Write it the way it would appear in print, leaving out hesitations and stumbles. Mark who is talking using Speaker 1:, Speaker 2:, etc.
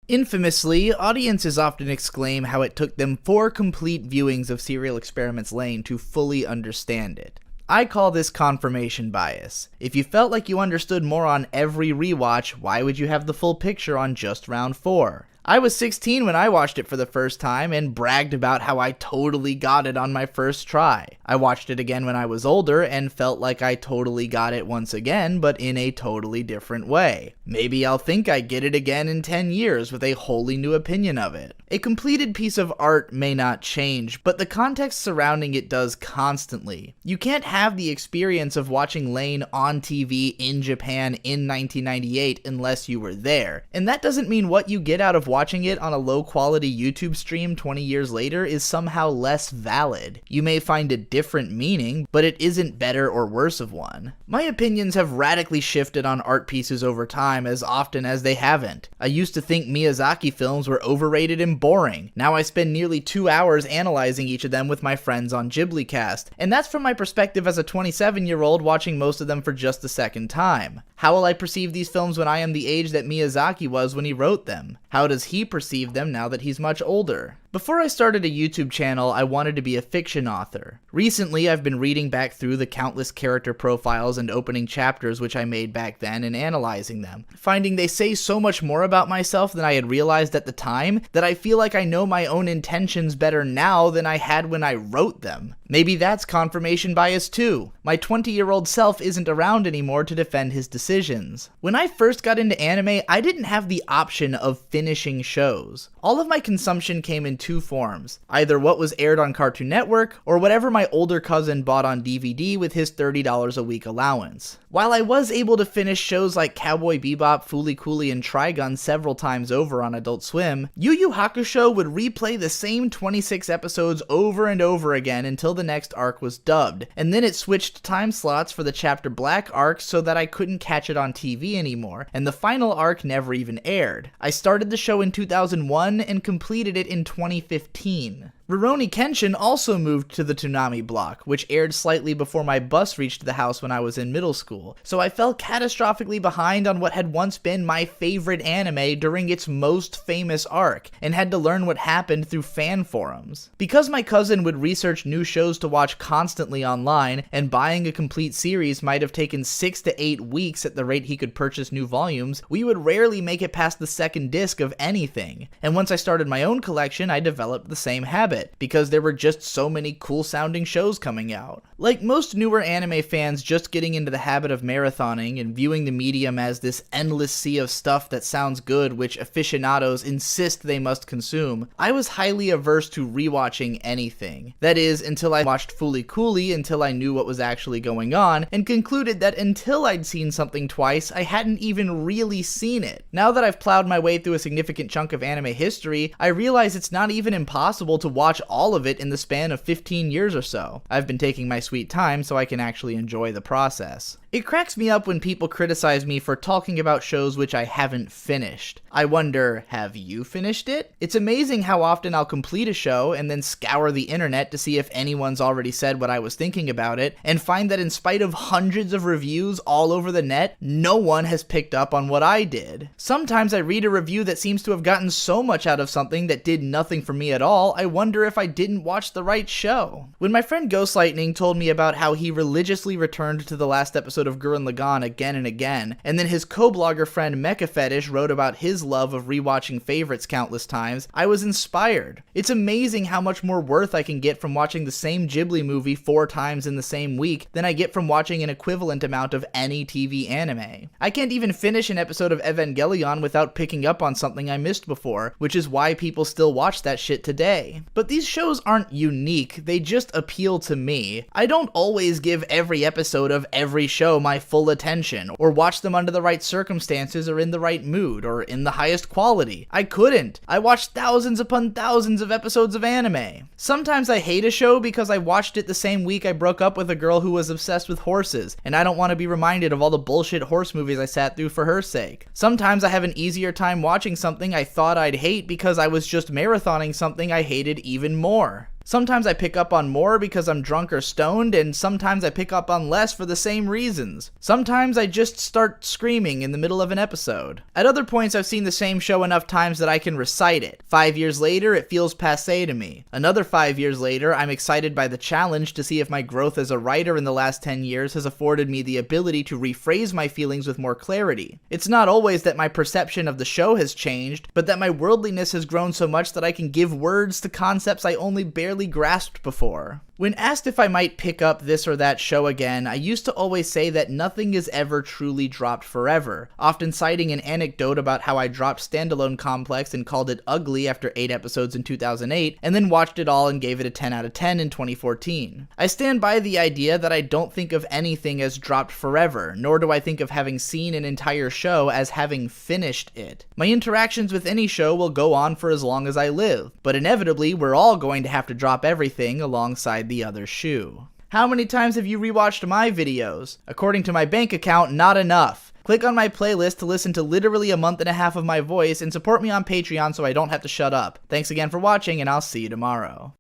Speaker 1: Infamously, audiences often exclaim how it took them 4 complete viewings of Serial Experiments Lain to fully understand it. I call this confirmation bias. If you felt like you understood more on every rewatch, why would you have the full picture on just round 4? I was 16 when I watched it for the first time and bragged about how I totally got it on my first try. I watched it again when I was older and felt like I totally got it once again, but in a totally different way. Maybe I'll think I get it again in 10 years with a wholly new opinion of it. A completed piece of art may not change, but the context surrounding it does constantly. You can't have the experience of watching Lain on TV in Japan in 1998 unless you were there, and that doesn't mean what you get out of watching it on a low-quality YouTube stream 20 years later is somehow less valid. You may find a different meaning, but it isn't better or worse of one. My opinions have radically shifted on art pieces over time as often as they haven't. I used to think Miyazaki films were overrated and boring. Now I spend nearly 2 hours analyzing each of them with my friends on GhibliCast, and that's from my perspective as a 27-year-old watching most of them for just the second time. How will I perceive these films when I am the age that Miyazaki was when he wrote them? How does he perceive them now that he's much older? Before I started a YouTube channel, I wanted to be a fiction author. Recently, I've been reading back through the countless character profiles and opening chapters which I made back then and analyzing them, finding they say so much more about myself than I had realized at the time that I feel like I know my own intentions better now than I had when I wrote them. Maybe that's confirmation bias too. My 20-year-old self isn't around anymore to defend his decisions. When I first got into anime, I didn't have the option of finishing shows. All of my consumption came in 2 forms, either what was aired on Cartoon Network or whatever my older cousin bought on DVD with his $30 a week allowance. While I was able to finish shows like Cowboy Bebop, Fooly Cooly, and Trigun several times over on Adult Swim, Yu Yu Hakusho would replay the same 26 episodes over and over again until the next arc was dubbed, and then it switched time slots for the Chapter Black arc so that I couldn't catch it on TV anymore, and the final arc never even aired. I started the show in 2001 and completed it in 2015. Rurouni Kenshin also moved to the Toonami block, which aired slightly before my bus reached the house when I was in middle school, so I fell catastrophically behind on what had once been my favorite anime during its most famous arc, and had to learn what happened through fan forums. Because my cousin would research new shows to watch constantly online, and buying a complete series might have taken 6 to 8 weeks at the rate he could purchase new volumes, we would rarely make it past the second disc of anything. And once I started my own collection, I developed the same habit, because there were just so many cool sounding shows coming out. Like most newer anime fans just getting into the habit of marathoning and viewing the medium as this endless sea of stuff that sounds good which aficionados insist they must consume, I was highly averse to rewatching anything. That is, until I watched Fooly Cooly until I knew what was actually going on, and concluded that until I'd seen something twice, I hadn't even really seen it. Now that I've plowed my way through a significant chunk of anime history, I realize it's not even impossible to watch all of it in the span of 15 years or so. I've been taking my sweet time so I can actually enjoy the process. It cracks me up when people criticize me for talking about shows which I haven't finished. I wonder, have you finished it? It's amazing how often I'll complete a show and then scour the internet to see if anyone's already said what I was thinking about it, and find that in spite of hundreds of reviews all over the net, no one has picked up on what I did. Sometimes I read a review that seems to have gotten so much out of something that did nothing for me at all, I wonder if I didn't watch the right show. When my friend Ghost Lightning told me about how he religiously returned to the last episode of Gurren Lagann again and again, and then his co-blogger friend Mecha Fetish wrote about his love of rewatching favorites countless times, I was inspired. It's amazing how much more worth I can get from watching the same Ghibli movie 4 times in the same week than I get from watching an equivalent amount of any TV anime. I can't even finish an episode of Evangelion without picking up on something I missed before, which is why people still watch that shit today. But these shows aren't unique, they just appeal to me. I don't always give every episode of every show my full attention, or watch them under the right circumstances or in the right mood, or in the highest quality. I couldn't. I watched thousands upon thousands of episodes of anime. Sometimes I hate a show because I watched it the same week I broke up with a girl who was obsessed with horses, and I don't want to be reminded of all the bullshit horse movies I sat through for her sake. Sometimes I have an easier time watching something I thought I'd hate because I was just marathoning something I hated even more. Sometimes I pick up on more because I'm drunk or stoned, and sometimes I pick up on less for the same reasons. Sometimes I just start screaming in the middle of an episode. At other points, I've seen the same show enough times that I can recite it. 5 years later, it feels passé to me. Another 5 years later, I'm excited by the challenge to see if my growth as a writer in the last 10 years has afforded me the ability to rephrase my feelings with more clarity. It's not always that my perception of the show has changed, but that my worldliness has grown so much that I can give words to concepts I only barely grasped before. When asked if I might pick up this or that show again, I used to always say that nothing is ever truly dropped forever, often citing an anecdote about how I dropped Standalone Complex and called it ugly after 8 episodes in 2008, and then watched it all and gave it a 10 out of 10 in 2014. I stand by the idea that I don't think of anything as dropped forever, nor do I think of having seen an entire show as having finished it. My interactions with any show will go on for as long as I live, but inevitably we're all going to have to drop everything alongside the other shoe. How many times have you rewatched my videos? According to my bank account, not enough. Click on my playlist to listen to literally a month and a half of my voice and support me on Patreon so I don't have to shut up. Thanks again for watching, and I'll see you tomorrow.